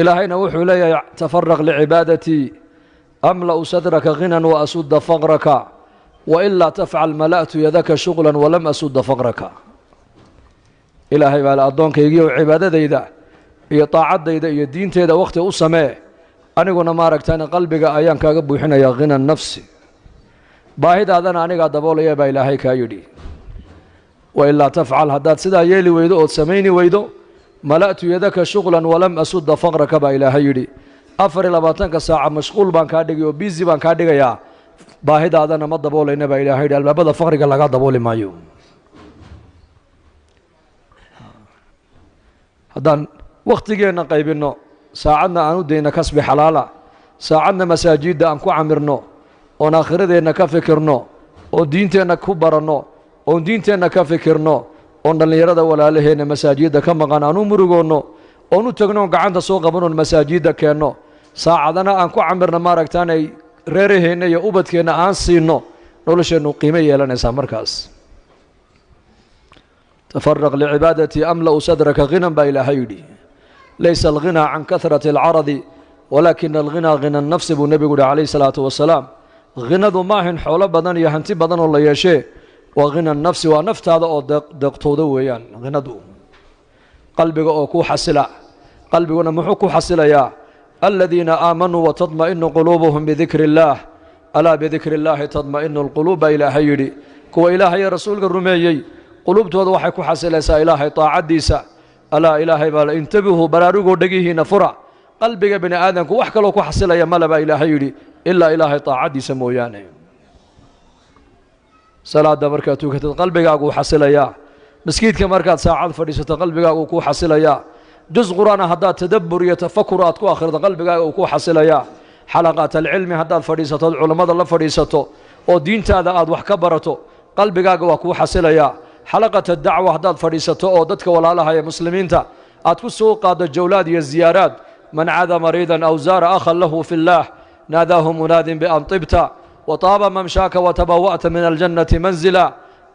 إلهينا وحو لي تفرغ لعبادتي أملأ صدرك غنى وأسد فقرك وإلا تفعل ملأت يدك شغلا ولم أسد فقرك إلهي بقى أدونك يجيو عبادة ديدا iyo taacadayda iyo diinteeda waqti u samee aniguna ma aragtaan qalbiga ayaan kaaga buuxinayaa ghina nafsi baahidaadana aniga daboolaya baa ilaahay ka yidhi wa illa tafcal haddaad sidaa yeeli weydo oo sameeyni weydo mala'tu yadaka shughlan walam asud faqraka baa ilaahay yidhi 24 saaca mashquul baan ka dhigay oo busy baan ka dhigayaa baahidaadana ma daboolayna baa ilaahay yidhi albaabada faqriga laga dabooli maayo haddaan waqtigeena qaybino saacadna aan u deyna kasbi xalaala saacadna masaajidda aan ku camirno oo aakhiradeena ka fikirno oo diinteena ku baranno oo diinteena ka fikirno oo dhalinyarada walaalaheena masaajidda ka maqan aan u murugoonno oo u tagno gacanta soo qabano masaajidda keenno saacadana aan ku camirna ma aragtaanay reeraheena iyo ubadkeena aan siino nolosheenu qiimo yeelanaysa markaas تفرغ لعبادتي أملأ صدرك غنى با إلهي يدي ليس الغنى عن كثرة العرض ولكن الغنى غنى النفس بالنبي عليه الصلاة والسلام غنى ضماهن حول بدن يهنتي بدن الله يشيء وغنى النفس ونفت هذا دقتو دويان غنى دو قلبك أوكو حسلا قلبك نمحوكو حسلا يا الذين آمنوا وتطمئن قلوبهم بذكر الله ألا بذكر الله تطمئن القلوب إلهي يدي كو إلهي رسولك الرميي قلوبتooda waxay ku xasilaysaa ilaahay taacadiisa ala ilaahay baa intabihu baraarugo dhagihiina fura qalbiga bini aadanku wax kale oo ku xasilaya malaba ilaahay yiri illa ilaahay taacadiisa mooyaane salaada markaa tukatid qalbigaagu xasilaya miskiidka markaad saacad fadhiisato qalbigaagu ku xasilaya juz quraana haddaad tadabbur iyo tafakkur aad ku akhrido qalbigaagu ku xasilaya xalaqat alcilmi haddaad fadhiisato culimada la fadhiisato oo diintaada aad wax ka barato qalbigaagu waa ku xasilaya حلقة الدعوة هداد فريسته أو دتك ولا لها يا مسلمين تا أتكسو قاد الجولات يا الزيارات من عاد مريضا أو زار أخا له في الله ناداه مناد بأن طبت وطاب ممشاك وتبوأت من الجنة منزلا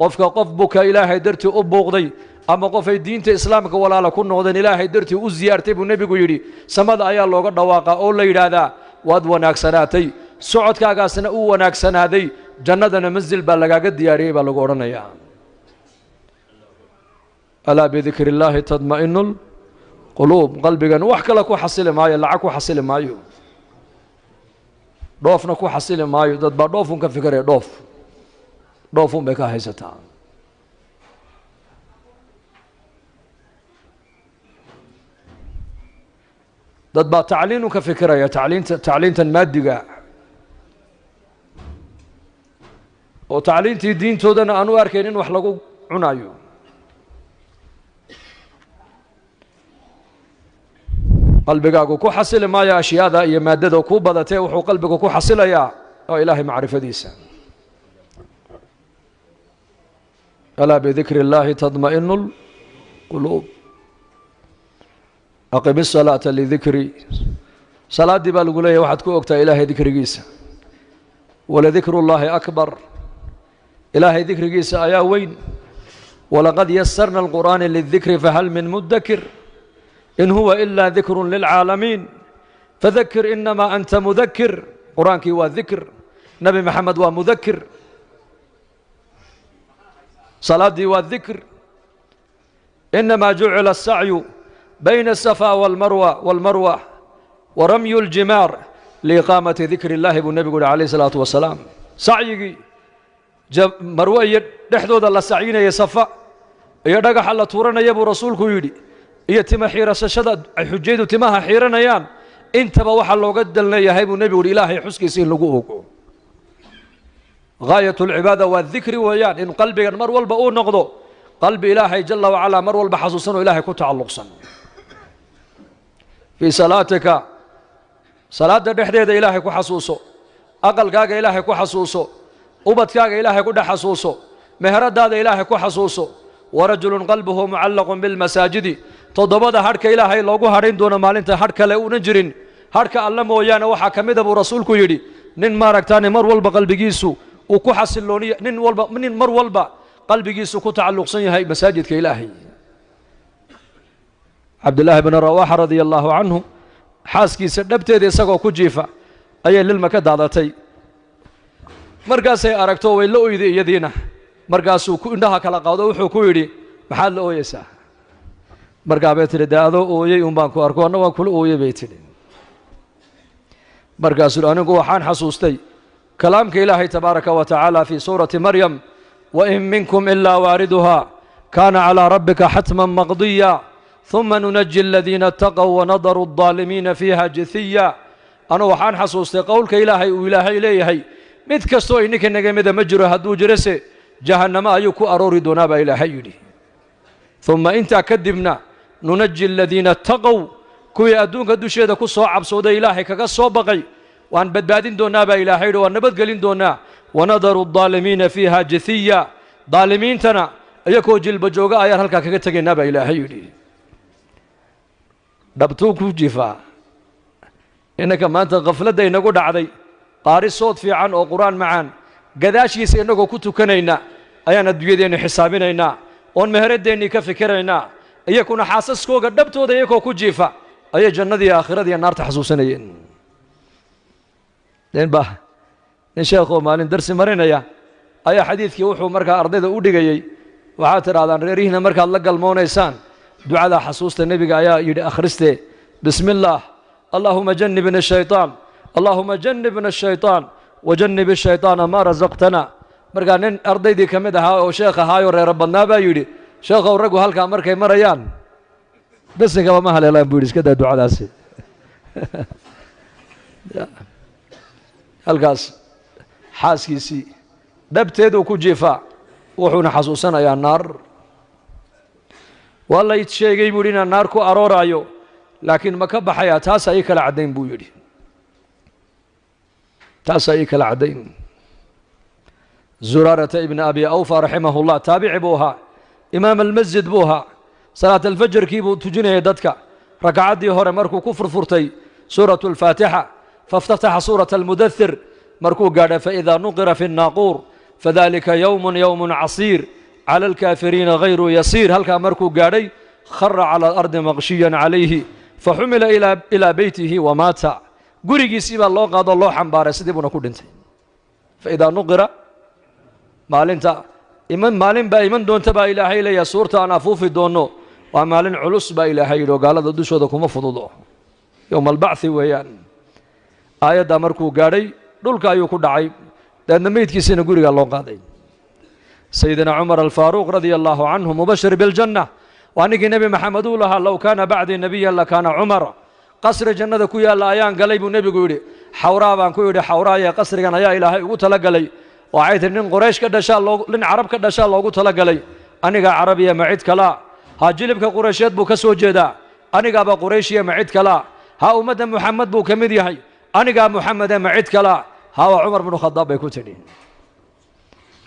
قفك قفبك إلهي درت أبوغضي أما قف الدين إسلامك ولا لكن غدا إلهي درت أزيارتي بالنبي يري سمد أيا الله قد واقع أو لي هذا وادوناك سناتي سعود كاغا سنة وناك سنادي جنة منزل بلغا قد دياري بلغورنا يا ألا بذكر الله تطمئن القلوب قلبك وحك لك وحصل معي لعك وحصل معي ضوفنك وحصل معي ضد ضوفك فكر ضوف بك هيستان ضد تعلينك فكر يا تعلين مادي وتعلين دين تودنا أنوار كينين وحلقوا عنايو قلبك كو حصل ما يا أشياء ذا يا مادة كو بدته وحو قلبك كو حصل يا أو إلهي معرفة ديسا ألا بذكر الله تطمئن القلوب أقم الصلاة لذكري صلاة دي بالقولية واحد كو أكتا إلهي ذكر جيسا ولذكر الله أكبر إلهي ذكر جيسا أيا وين ولقد يسرنا القرآن للذكر فهل من مدكر إن هو إلا ذكر للعالمين فذكر إنما أنت مذكر قرآنك هو ذكر نبي محمد هو مذكر صلاة دي والذكر إنما جعل السعي بين الصفا والمروة ورمي الجمار لإقامة ذكر الله بالنبي عليه الصلاة والسلام سعي مروة يحدود الله سعيين يصفى يدقى حل تورنا يبو رسولك يدي iyo tima xiirashada ay xujaydu timaha xiiranayaan intaba waxa looga dalnayahay buu nabigu ilaahay xuskiisa in lagu ogo gaayatul ibada wa dhikri wayaan in qalbigan mar walba uu noqdo qalbi ilaahay jalla wa ala mar walba xasuusano ilaahay ku tacalluqsan fi salaatika salaada dhexdeeda ilaahay ku xasuuso aqalkaaga ilaahay ku xasuuso ubadkaaga ilaahay ku dhaxasuuso meheradaada ilaahay ku xasuuso ورجل قلبه معلق بالمساجد تضبط حرك إلهي لوجو هارين دون مالنت حرك لا ونجرين حرك الله مويانا وحكمده برسولك يدي نين مارك تاني مر والب قلب جيسو وكحس اللونية نين والب من مر والب قلب جيسو كتعلق صني هاي مساجد كإلهي عبد الله بن رواحة رضي الله عنه xaaskiisa dhabteeda isagoo ku jiifa ayay lilma ka daadatay markaasay aragto way la oyday iyadiina markaasuu indhaha kala qaado wuxuu ku yidhi maxaad la ooyeysaa markaa bay tidhi dee adoo ooyey un baan ku arko anna waan kula ooyey bay tidhi markaasuu anigu waxaan xasuustay kalaamka ilaahay tabaaraka wa tacaala fii suurati maryam wain minkum ilaa waariduhaa kaana calaa rabbika xatman maqdiya ثuma nunaji aladiina اtaqow wanadaru الظaalimiina fiiha jithiya anugu waxaan xasuustay qowlka ilaahay uu ilaahay leeyahay mid kastoo ininka naga mida ma jiro hadduu jirase jahannamo ayuu ku aroori doonaa baa ilaahay yidhi uma intaa kadibna nunaji aladiina اtaqow kuwii adduunka dusheeda ku soo cabsooday ilaahay kaga soo baqay waan badbaadin doonnaa baa ilaahay yidhi waan nabadgelin doonnaa wanadaru الظaalimiina fiiha jithiya daalimiintana iyakoo jilba jooga ayaan halkaa kaga tegaynaa baa ilaahay yidhi dhabtuu ku jifaa innaka maanta khafladda inagu dhacday qaari sood fiican oo qur'aan macaan gadaashiisa innagoo ku tukanayna ayaan adduunyadeenni xisaabinaynaa oon meheradeennii ka fikiraynaa iyakuna xaasaskooga dhabtooda iyakoo ku jiifa ayay jannadii aakhiradiiyo naarta xasuusanayeen nin sheekhoo maalin darsi marinaya ayaa xadiidkii wuxuu markaa ardayda u dhigayey waxaad tidhahdaan reerihiina markaad la galmoonaysaan ducadaa xasuusta nebiga ayaa yidhi akhristee bismi illaah allaahuma jannibna shayطaan allaahuma jannibna shayطaan wajannib shayطaana maa rasaqtana markaa nin ardaydii ka mid ahaa oo sheekh ahaayoo reero badnaa baa yidhi sheekhow raggu halkaa markay marayaan dasigaba ma haleelaan buu yidhi iska daa ducadaasi halkaas xaaskiisii dhabteeduu ku jiifaa wuxuuna xasuusanayaa naar waa lay sheegay buu yidhi inaan naar ku arooraayo laakiin ma ka baxayaa taasaa ii kala caddayn buu yidhi taasaa ii kala caddayn zuraarata ibni abi awfa raximahu llah taabici buu ahaa imaam almasjid buu ahaa salaat alfajarkii buu tujinayay dadka rakacaddii hore markuu ku furfurtay suuratu alfaatixa fاftataxa suuraة almudathir markuu gaadha faidaa nuqira fi الnaaquur fadalika yowm casiir calى alkaafiriina hayru yasiir halkaa markuu gaadhay khara calى alardi maqshiyan calayhi faxumila ilaa beytihi wamaata gurigiisii baa loo qaado loo xambaaray sidii buuna ku dhintay faidaa nuqira maalinta maalin baa iman doonta baa ilaahay leeyahay suurta aan afuufi doonno waa maalin culus baa ilaahay yidhi oo gaalada dushooda kuma fududo yowma albachi weeyaan aayaddaa markuu gaadhay dhulka ayuu ku dhacay daedna meydkiisiina gurigaa loo qaaday sayidina cumar alfaaruuq radia allaahu canhu mubashir biljanna waa ninkii nebi maxamed uu lahaa low kaana bacdii nebiyan lakaana cumar qasri jannada ku yaalla ayaan galay buu nebigu yidhi xawraa baan ku yidhi xawraayee qasrigan ayaa ilaahay ugu tala galay waxay tihi nin quraysh ka dhashaa nin carab ka dhashaa loogu tala galay anigaa carabiya ma cid kalaa ha jilibka quraysheed buu ka soo jeedaa anigaaba qurayshiya ma cid kalaa ha ummadda muxamed buu ka mid yahay anigaa muxamede ma cid kalaa hawa cumar binu khadaab bay ku tidhi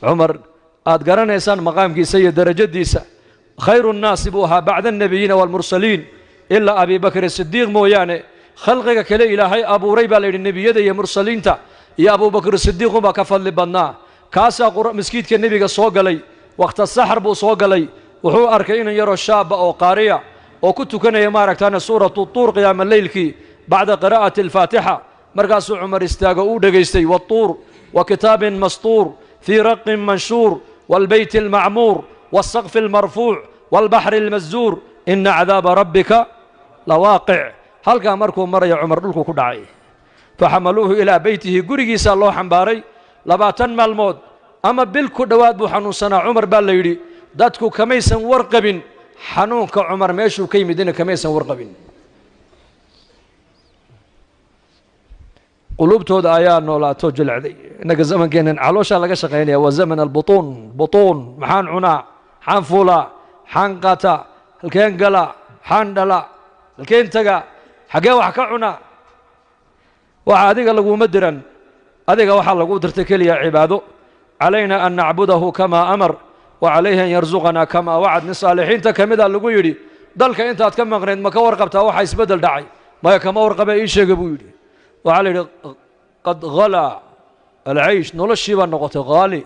cumar aad garanaysaan maqaamkiisa iyo derajadiisa khayru nnaasi buu ahaa bacda annebiyiina waalmursaliin ilaa abi bakr sidiiq mooyaane khalqiga kale ilaahay abuuray baa la yidhi nebiyada iyo mursaliinta iyo abubakr sidiiqunbaa ka fadli badnaa kaasaa maskiidka nebiga soo galay wakhta saxar buu soo galay wuxuu arkay inan yaroo shaaba oo qaariya oo ku tukanaya maaragtaane suuratu tuur qiyaama leylkii bacda qiraa'ati alfaatixa markaasuu cumar istaago uu dhegaystay watuur wa kitaabin mastuur fii raqin manshuur waalbeyti almacmuur waalsaqfi almarfuuc waalbaxri almasduur ina cadaaba rabbika lawaaqic halkaa markuu maraya cumar dhulku ku dhacay faxamaluuhu ilaa beytihi gurigiisaa loo xambaaray 20 maalmood ama bil ku dhowaad buu xanuunsanaa cumar baa la yidhi dadku kamaysan warqabin xanuunka cumar meeshuu ka yimidina kamaysan warqabin qulubtooda ayaa noolaato jilcday innaga zamankeennan calooshaa laga shaqaynaya waa zaman albutuun butuun maxaan cunaa maxaan fuulaa maxaan qaataa halkeen galaa maxaan dhalaa halkeen tagaa xaggee wax ka cunaa waxa adiga laguma diran adiga waxaa lagu dirtay keliya cibaado calayna an nacbudahu kamaa amar wa calayhi an yarsuqanaa kamaa wacad nin saalixiinta ka mida lagu yidhi dalka intaad ka maqnayd ma ka warqabtaa waxa isbeddel dhacay maya kama warqabee ii sheega buu yidhi waxaa la yidhi qad halaa alcaysh noloshii baa noqotay haali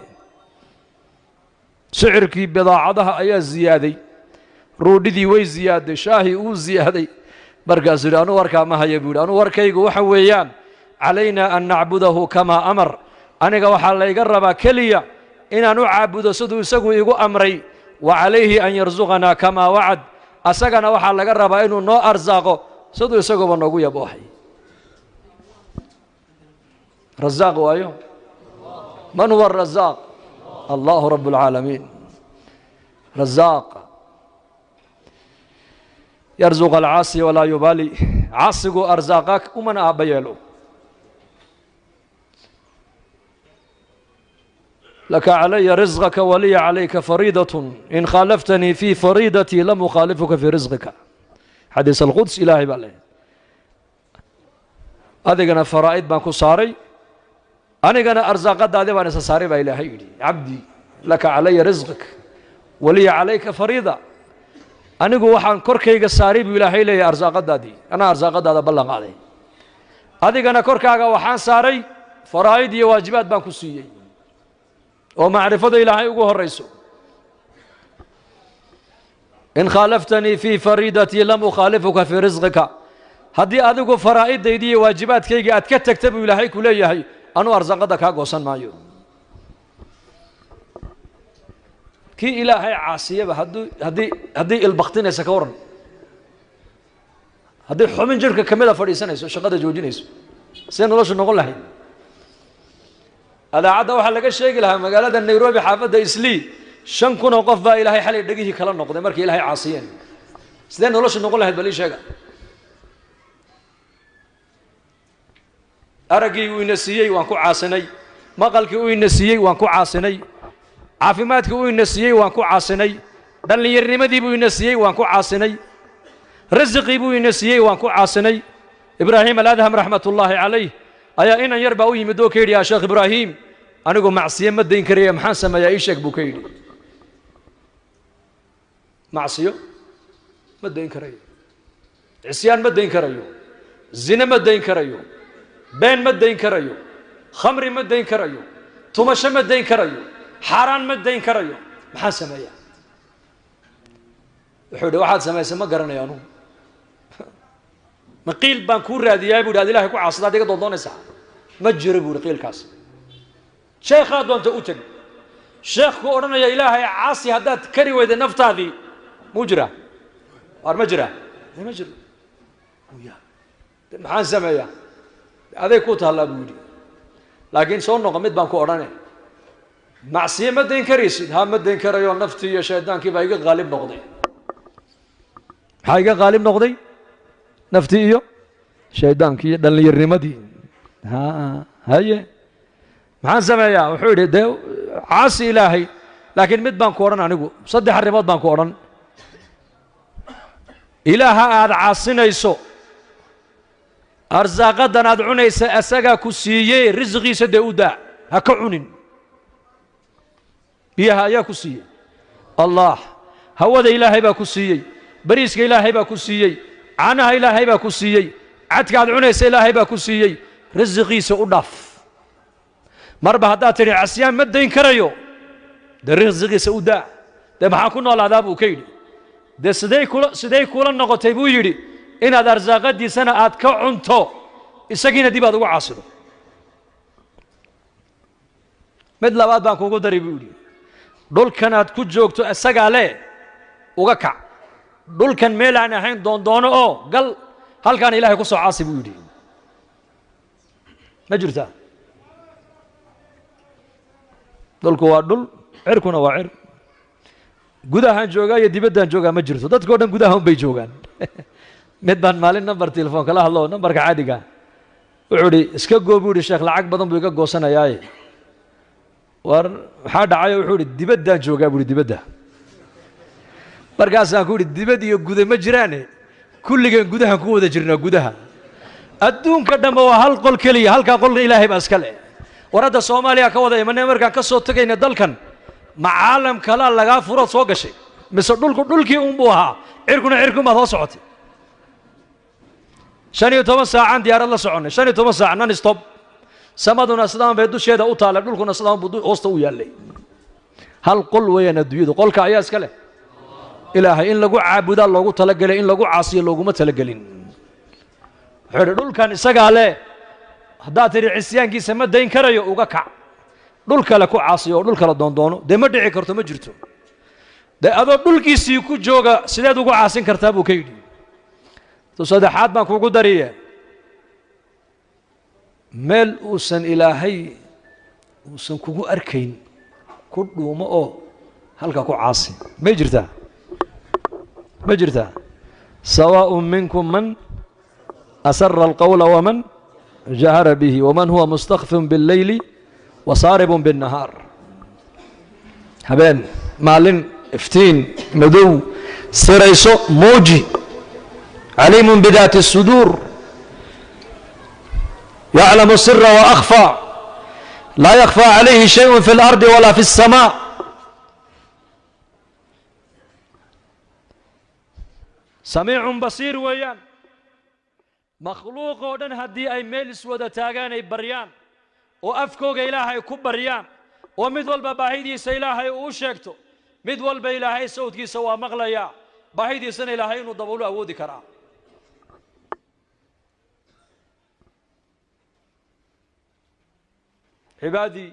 sicirkii bidaacadaha ayaa ziyaaday roodhidii way ziyaaday shaahii uu ziyaaday markaasuu yidhi anuu warkaa ma haya buu yidhi anuu warkaygu waxa weeyaan calaynaa an nacbudahu kamaa amar aniga waxaa layga rabaa keliya inaan u caabudo siduu isagu igu amray wa calayhi an yarsuqanaa kamaa wacad asagana waxaa laga rabaa inuu noo arsaaqo siduu isaguba noogu yaboohay razaaq waayo man huwa arazaaq allahu rabb اlcaalamiin razaaq yarzuq alcaasi walaa yubaali caasigu arsaaqa umana aabba yeelo laka calaya risqaka waliya calayka fariidaة in khaalaftanii fii fariidatii lam ukhaalifuka fii risqika xadiis alquds ilaahay baa leeyahay adigana faraa'id baan ku saaray anigana arsaaqadaadii baan isa saaray baa ilaahay yidhi cabdii laka calaya risqak waliya calayka fariida anigu waxaan korkayga saaray buu ilaahay leeyahay arsaaqadaadii anaa arsaaqadaada ballan qaaday adigana korkaaga waxaan saaray faraa'id iyo waajibaad baan ku siiyey oo macrifada ilaahay ugu horayso in khaalaftanii fii fariidatii lam ukhaalifuka fii risqika haddii adigu faraa'idaydi iyo waajibaadkayga aad ka tagta buu ilaahay ku leeyahay anuu arsaaqada kaa goosan maayo kii ilaahay caasiyaba haddii ilbaktinaysa ka waran haddii xubin jirhka ka mida fadhiisanayso shaqada joojinayso see noloshu noqon lahayd adaacadda waxaa laga sheegi lahaa magaalada nairobi xaafadda islii 5,000 oo qof baa ilaahay xalay dhegihii kala noqday markii ilaahay caasiyeen sidee noloshu noqon lahayd bal ii sheega araggii uu ina siiyey waan ku caasinay maqalkii uu ina siiyey waan ku caasinay caafimaadkii uu ina siiyey waan ku caasinay dhallinyarnimadii buu ina siiyey waan ku caasinay rasiqii buu ina siiyey waan ku caasinay ibraahim aladham raxmatullaahi calayh ayaa inan yar baa u yimid oo ka yidhi yaa sheekh ibraahim anigu macsiye ma dayn karaya maxaan sameeyaa ii sheeg buu ka yidhi macsiyo ma dayn karayo cisyaan ma dayn karayo zine ma dayn karayo been ma dayn karayo khamri ma dayn karayo tumasho ma dayn karayo xaaraan ma dayn karayo maxaan sameeyaa wuxuu yidhi waxaad samaysay ma garanayo anugu ma qiil baan kuu raadiyaa buu yidhi ad ilahay ku caasada ad iga doondoonaysaa ma jiro buu yidhi qiilkaas sheekhaa doonta u teg sheekhku odhanaya ilaahay caasi haddaad kari weyday naftaadii muu jiraa waar ma jiraa ma jiro maxaan sameeyaa aday ku taallaa buu yidhi laakiin soo noqo mid baan ku odhane macsiye ma dayn karaysid ha ma dayn karayo naftii iyo shaydaankii baa iga qaalib noqday maxaa iga qaalib noqday naftii iyo shaydaankii iyo dhallinyarnimadii haye maxaan sameeyaa wuxuu yidhi dee caasi ilaahay laakiin mid baan ku odhan anigu 3 arrimood baan ku odhan ilaaha aad caasinayso arsaaqadan aad cunaysa asagaa ku siiyey risqiisa dee u daa ha ka cunin biyaha ayaa ku siiyey allah hawada ilaahay baa ku siiyey bariiska ilaahay baa ku siiyey caanaha ilaahay baa ku siiyey cadka aad cunaysa ilaahay baa ku siiyey risqiisa u dhaaf marba haddaad tidhi casyaan ma dayn karayo dee risqiisa u daa dee maxaa ku noolaadaa buu ka yidhi dee siday kula noqotay buu yidhi inaad arsaaqadiisana aad ka cunto isagiina dib aad ugu caasido mid labaad baan kuugu dari buu yidhi dhulkan aad ku joogto isagaa le uga kac dhulkan meel aan ahayn doondoono oo gal halkaan ilaahay ku soo caasi buu yidhi ma jirtaa dhulku waa dhul cirkuna waa cir gudahaan joogaa iyo dibaddaan joogaa ma jirto dadkao dhan gudaha un bay joogaan mid baan maalin number telefoon kala hadlo numberka caadiga wuxuu idhi iska goo buu yidhi sheekh lacag badan buu iga goosanayaaye war maxaa dhacayo wuxuu idhi dibaddaan joogaa buu ihi dibadda markaasaan ku idhi dibad iyo guda ma jiraane kulligeen gudahaan ku wada jirnaa gudaha adduunka dhanba waa hal qol keliya halkaa qolna ilaahay baa iska leh war hadda soomaaliya ka wada imanay markaan ka soo tegayna dalkan ma caalam kalaa lagaa furood soo gashay mise dhulkii unbuu ahaa cirkuna cirkumaad hoo socotay 15 saacaan diyaarad la soconnay 15 saac non stop samaduna sidaan bay dusheeda u taallay dhulkuna sidaan buu hoosta u yaallay hal qol weeyaan adduunyadu qolka ayaa iska leh ilaahay in lagu caabudaa loogu talagalay in lagu caasiyo looguma talagelin دول كان إسقاله هذا تري عصيان كي سمد دين كريو وقع دول كلا كو عاصيو دول كلا دون ده ما دعي كرتو مجرتو ده هذا دول كي سيكو جوجا سيدا دوغو عاصين كرتابو كيدي تصدق حد ما كوكو دريه ميل وسن إلهي وسن كوكو أركين كله ما هلكا كو عاصي ما جرتا سواء منكم من أسر القول ومن جهر به ومن هو مستخف بالليل وصارب بالنهار هبين مالين افتين مدو سريسو موجي عليم بذات الصدور يعلم السر وأخفى لا يخفى عليه شيء في الأرض ولا في السماء سميع بصير ويان مخلوق ودن هدي أي ميلس ودا تاغان أي بريان وأفكوغ إلهي كبريان ومثل بباهيدي سيلاهي وشيكتو مثل بإلهي سوتكي سوا مغليا باهيدي سن إلهي ندبولو أودي كرا عبادي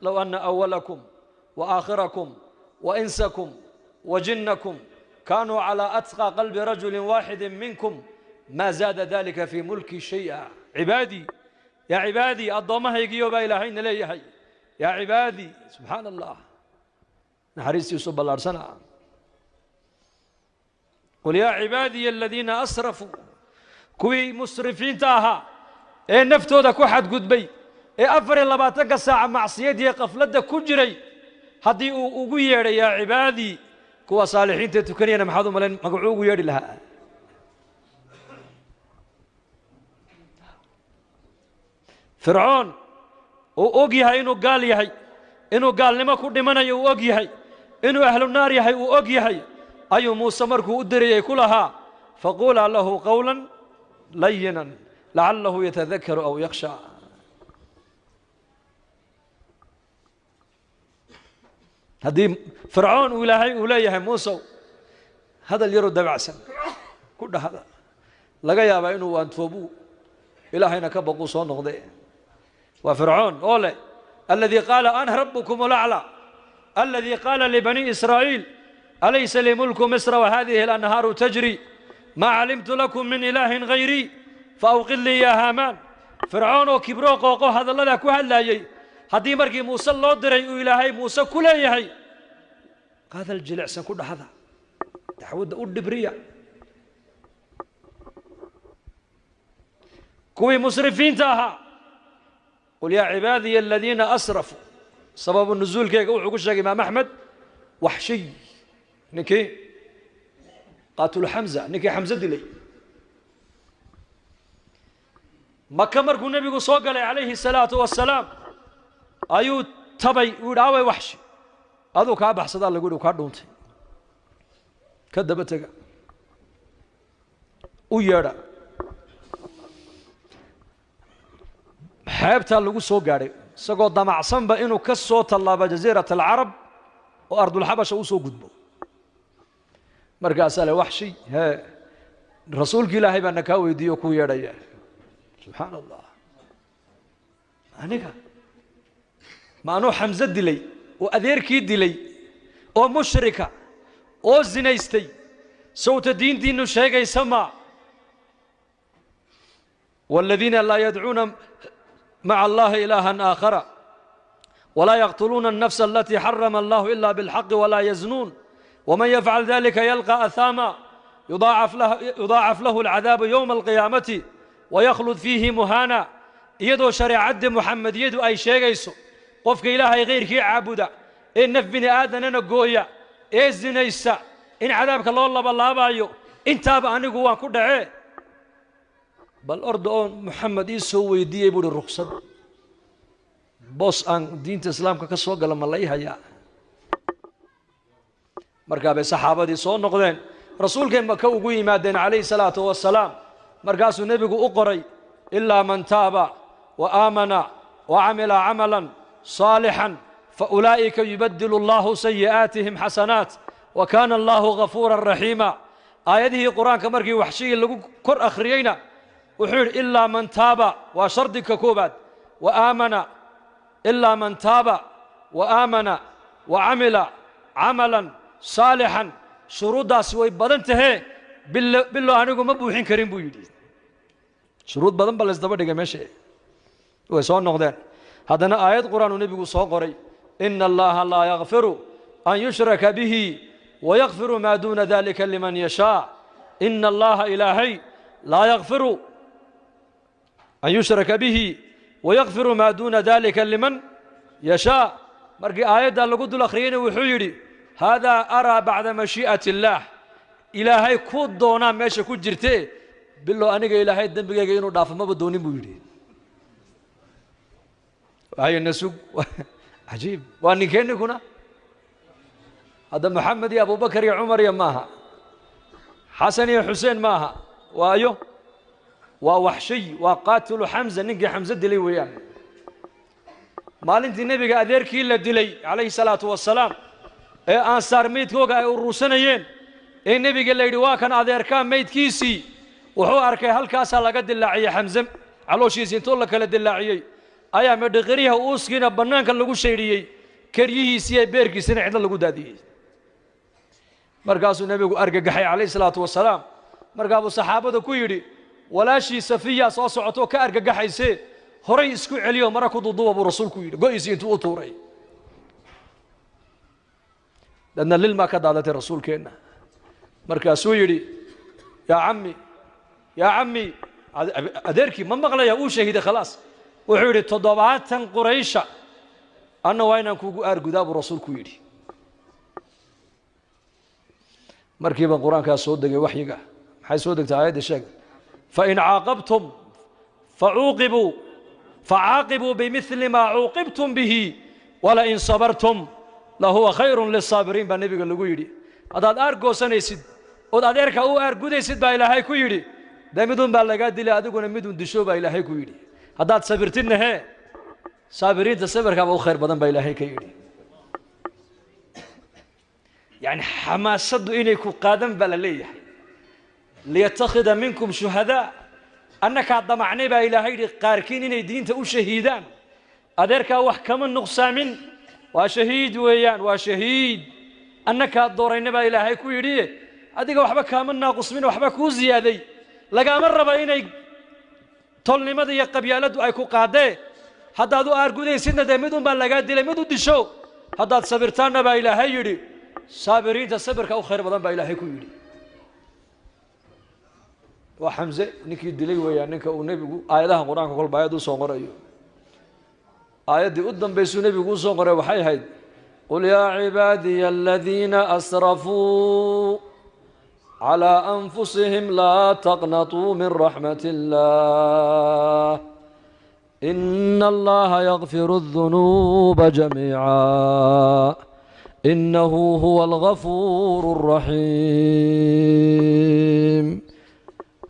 لو أن أولكم وآخركم وإنسكم وجنكم كانوا على أتقى قلب رجل واحد منكم ما زاد ذلك في ملكي شيئا عبادي يا عبادي الضمه يجيو بإلهين ليهي يا عبادي سبحان الله نحريس يصب الأرسنة قل يا عبادي الذين أسرفوا كوي مسرفين تاها إيه نفتو دا كوحد قدبي إيه أفر الله باتك ساعة معصيتي قفلت دا كجري هدي أقوير يا عبادي كوا صالحين تتكنين محاضو ملين مقعوق يري لها فرعون وأوجيها إنه قال يهي إنه قال لما كل من يوجيها إنه أهل النار يهي وأوجيها أي موسى مركو أدري كلها فقول له قولا لينا لعله يتذكر أو يخشى هذه فرعون ولايه موسى هذا اللي يرد بعسا كل هذا لقى يا بينه وانتوبو إلهينا كبقوا صون نقضي وفرعون أولي الذي قال أنا ربكم الأعلى الذي قال لبني إسرائيل أليس لي ملك مصر وهذه الأنهار تجري ما علمت لكم من إله غيري فأوقل لي يا هامان فرعون وكبروق وقو هذا الله لك وهلا يي هذه مركي موسى الله دري إلهي موسى كل يهي هذا الجلع سنكون هذا تحود الدبرية كوي مسرفين تاها قل يا عبادي الذين أسرفوا سبب النزول كي يقول عقوش إمام أحمد وحشي نكي قاتل حمزة نكي حمزة دلي مكة مركو النبي صلى عليه الصلاة والسلام أيو تبي وداوي وحشي هذا كعب حسد الله يقول وكادونتي كذبتك ويرى حيبتها لغو سو غاري سقو دمعسن با انو كسو طلاب جزيره العرب وارض الحبشه وسو غدبو مركا ساله وحشي ها رسولك الله بان كا ويديو كو يدايا سبحان الله انيكا ما انو حمزه دلي وأذيركي دلي أو مشركة أو زنيستي صوت دين دين شيء يسمع والذين لا يدعون مع الله إلها آخر ولا يقتلون النفس التي حرم الله إلا بالحق ولا يزنون ومن يفعل ذلك يلقى أثاما يضاعف له العذاب يوم القيامة ويخلد فيه مهانا يدو شريعة محمد يدو أي شيء يسو قفك إلهي غير كي عابدا إن نف بني آدم نقويا إيه الزنيسا إن عذابك الله بالله بايو إن تاب أني قوان كل عيه بل أرض محمد يسوي دي يبود الرخصة بوس أن دين الإسلام كسوق لما الله يهيا مركب الصحابة دي صون نقدين رسول كان مكو قوي مادين عليه الصلاة والسلام مركز النبي أقري إلا من تاب وآمن وعمل عملا صالحا فأولئك يبدل الله سيئاتهم حسنات وكان الله غفورا رحيما آياته قرآن كمركي وحشي اللي كر أخرينا وحول إلا من تاب وشرطك كوبات وآمن إلا من تاب وآمن وعمل عملا صالحا شروط سوي بدنته بالله أنكم مبوحين كريم بويدي شروط بدن بلس دبر دقة ماشي ويسون نقدر هذا آيات قرآن النبي صلى الله إن الله لا يغفر أن يشرك به ويغفر ما دون ذلك لمن يشاء إن الله إلهي لا يغفر أن يشرك به ويغفر ما دون ذلك لمن يشاء مرقي آيات اللي قد الأخرين وحيري هذا أرى بعد مشيئة الله إلهي كود دونا ماشي كود جرتي بالله أنك إلهي الدنب جايينو دافع ما بدوني بويري هاي النسوق عجيب وأني كأني كنا هذا محمد يا أبو بكر يا عمر يا ماها حسن يا حسين ماها وأيو ووحشي وقاتل حمزة نجي حمزة دلي وياه مال انت النبي قادر كيلا دلي عليه الصلاة والسلام أنصار ميت كوجا الروسنيين النبي قال لي واكن أدير كان ميت كيسي وهو أركي هالكاس على قد اللاعي حمزة على شيء زين لك لد اللاعي أيام مدغريها أوسكينا بنان كان لقول شيري كريه سي بيركي سنة عندنا لقول دادي مرقاس النبي أرجع جحي عليه الصلاة والسلام مرقاب الصحابة كويري ولا شيء سفيا صاص عطوه كأرجع جحي سي هري اسكو عليهم مركو ضدوا أبو رسول كويري قوي انتو طوري لأن للما كدالة الرسول كنا مركاس ويري يا عمي أدركي ما مغلا يا أو شهيد خلاص وحوري تضبعات قريشة أنا وين أنكو أرجع أبو رسول كويري مركب القرآن كاسود دقي وحيقة حي سودك تعايد الشيء فإن عاقبتم فعاقبوا بمثل ما عوقبتم به ولئن صبرتم لهو خير للصابرين بالنبي قال له يدي هذا أرجو سنيسد وهذا أركا أو أرجو ديسد بإلهي كويدي ده مدون باللقات دي لا أدقون مدون دشوا بإلهي كويدي هذا صبرتين هي صابرين تصبر كابو خير بدن بإلهي كويدي يعني حماسة إنكم قادم بلاليه ليتخذ منكم شهداء أنك ضمعني بإلهي قاركين إن دين تقول شهيدان أدرك وحكم النقصى من وشهيد ويان وشهيد أنك الدورين بإلهي كويريه أديك وحبك من ناقص من وحبك وزيادي لقى مرة بإني طولني ماذا يقبيالد أيكو قاده هذا دو أرجودي سنة دمدون باللقات دي لمدون دشوا هذا صبرتان بإلهي يري صابرين تصبر كأو خير بدن بإلهي كويري وحمزة نكيد دلي ويا نك ونبي آياتها قرآن كل بايد وصغر أيوه آيات دي قدام بيسو نبي يقول صغر وحي هيد قل يا عبادي الذين أسرفوا على أنفسهم لا تقنطوا من رحمة الله إن الله يغفر الذنوب جميعا إنه هو الغفور الرحيم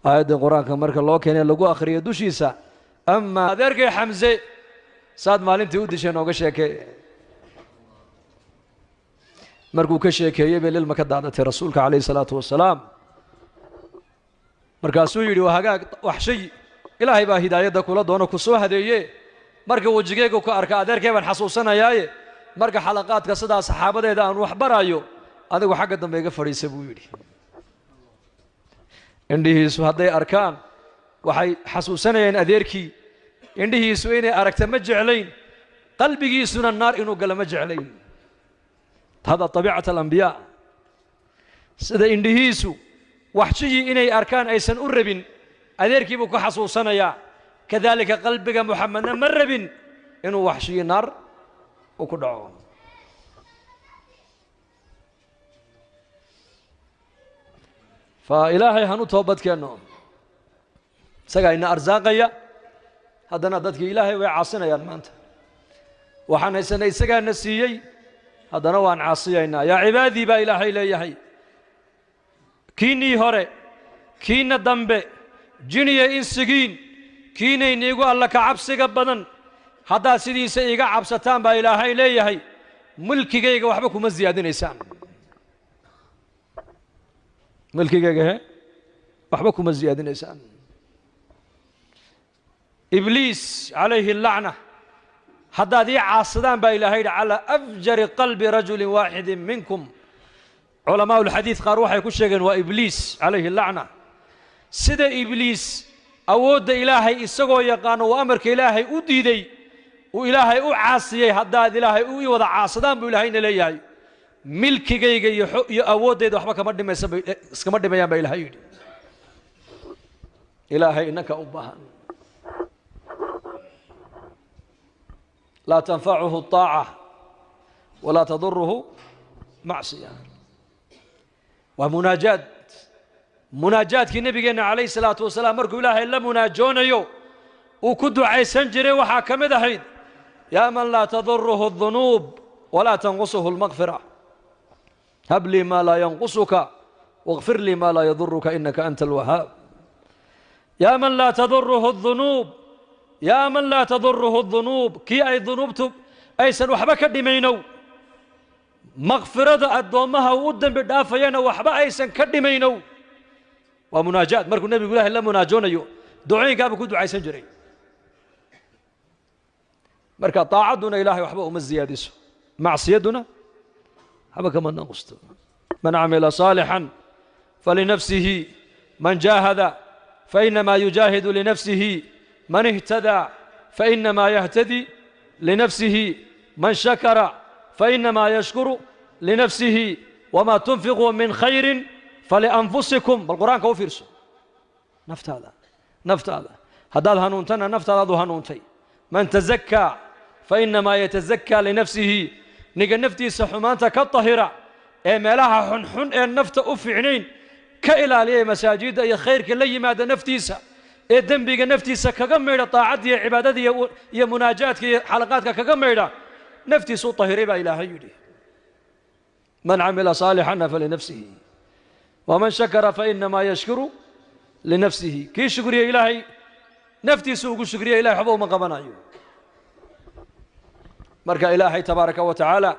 آيات القرآن كمرك الله كان لقوا آخر يدوشيسا أما ذلك حمزة صاد مالين تودي شنو كشيكي مركو كشيكي يبي للمكدادة رسولك عليه الصلاة والسلام مركاسو يدي وهاجا وحشي إلهي با هداية كولا دونه كسو هديه مركو وجيجو كأركا ذلك من حسوسنا ياي مركو حلقات كصدا صحابة ده أن وحبرايو هذا وحاجة دم بيجا فريسة بويدي indhihiisu hadday arkaan waxay xasuusanayeen adeerkii indhihiisu inay aragta ma jeclayn qalbigiisuna naar inuu gala ma jeclayn hada tabiicata alambiyaa sida indhihiisu waxshigii inay arkaan aysan u rabin adeerkii buu ku xasuusanayaa kadaalika qalbiga muxamedna ma rabin inuu waxshigii naar u ku dhaco فإلهي هنو توبت كأنه سجينا أرزاقيا هذا ندتك إلهي وعاصنا يا المانت وحنا سنة سجى نسيي هذا نوع عاصينا يا عبادي با إلهي لا يحي كيني هره كين الدنب جنيه إنسجين كيني نيجو الله كعبسك بدن هذا سيدي سيجا عبستان با إلهي لا يحي ملكي جيجا وحبكم الزيادة إنسان ملكي جاهه وحبكم الزيادة إنسان إبليس عليه اللعنة حداد عاصدان با إلهي على أفجر قلب رجل واحد منكم علماء الحديث قالوا روحي كشيغن وإبليس عليه اللعنة سيدا إبليس أود إلهي إساقو يقانو وأمرك إلهي أديدي وإلهي أعاصيي حداد إلهي وضع عاصدان بإلهي نليهي ملكي جيجي يأود يدو حبك مد ما ينبا إلهي إلهي إنك أبهان لا تنفعه الطاعة ولا تضره معصية ومناجات كي نبينا عليه الصلاة والسلام مركو إلهي إلا مناجون يو وكدو عيسان جري وحاكم دحيد يا من لا تضره الذنوب ولا تنقصه المغفرة هب لي ما لا ينقصك واغفر لي ما لا يضرك إنك أنت الوهاب يا من لا تضره الذنوب يا من لا تضره الذنوب كي أي ذنوبتم أي سنوحبك الدمينو مغفرة الدومها ودن بدافينا وحبا أي سن كدمينو ومناجات مركو النبي يقول الله مناجون يو دعي قابل كل دعاء سنجري مركا طاعتنا إلهي وحبا ومزيادس معصيتنا حبا كما نقصد من عمل صالحا فلنفسه من جاهد فإنما يجاهد لنفسه من اهتدى فإنما يهتدي لنفسه من شكر فإنما يشكر لنفسه وما تنفقوا من خير فلأنفسكم بالقرآن كوفيرسو نفت هذا هدال هنونتنا نفت هذا هنونتي من تزكى فإنما يتزكى لنفسه نيجا نفتي سحمانتا كالطهرة اي مالها حنحن اي النفط أفعنين كإلالية مساجد اي خير كلي ماذا نفتيسا اي دنبيغا نفتيسا كغميرا طاعت يا عبادتي يا مناجات يا حلقات كغميرا نفتيسو طهري با إلهي يدي من عمل صالحا فلنفسه ومن شكر فإنما يشكر لنفسه كي شكر يا إلهي نفتيسو شكر يا إلهي حبو من قبنا مركا إلهي تبارك وتعالى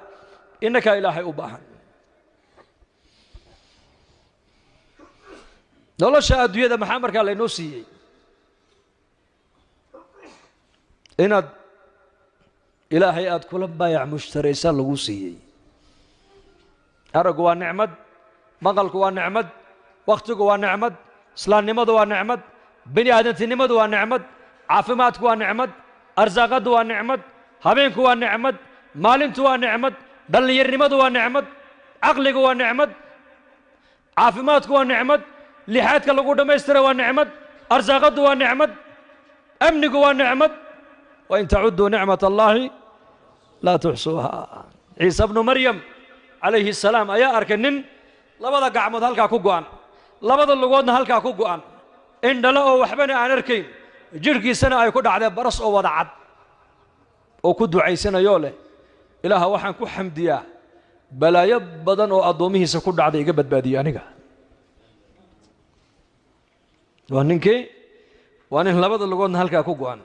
إنك إلهي أباها nolosha adduunyada maxaa markaa laynoo siiyey inaad ilaahay aad kula baayac mushtaraysa lagu siiyey araggu waa nicmad maqalku waa nicmad wakhtigu waa nicmad islaamnimadu waa nicmad bini aadantinimadu waa nicmad caafimaadku waa nicmad arsaaqadu waa nicmad habeenku waa nicmad maalintu waa nicmad dhallinyarnimadu waa nicmad caqligu waa nicmad caafimaadku waa nicmad لحياتك لو قد ما يسترى ونعمد أرزاقه ونعمد أمنك ونعمد وإن تعدوا نعمة الله لا تحصوها عيسى ابن مريم عليه السلام أيا أركنن لبدا قعمد هلكا كوغوان لبدا لغودنا هلكا كوغوان إن دلأوا وحبنا عن أركين جركي سنة أي كود على برس أو وضعد أو كدو عيسنا يوله إلها وحن كو حمديا بلا يبدن أو أضومه سكود عدي قبد باديانيك وانكي وان لبدا لغودنا هلكا ku go'an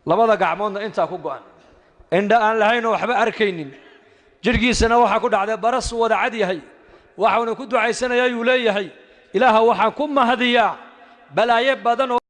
labada gacmoodna inta ku go'an inda aan lahayn waxba arkaynin jirkiisana waxa ku dhacday baras wada cad yahay waxaanu ku ducaysanaya uu leeyahay ilaaha waxa ku mahadiya balaaye badan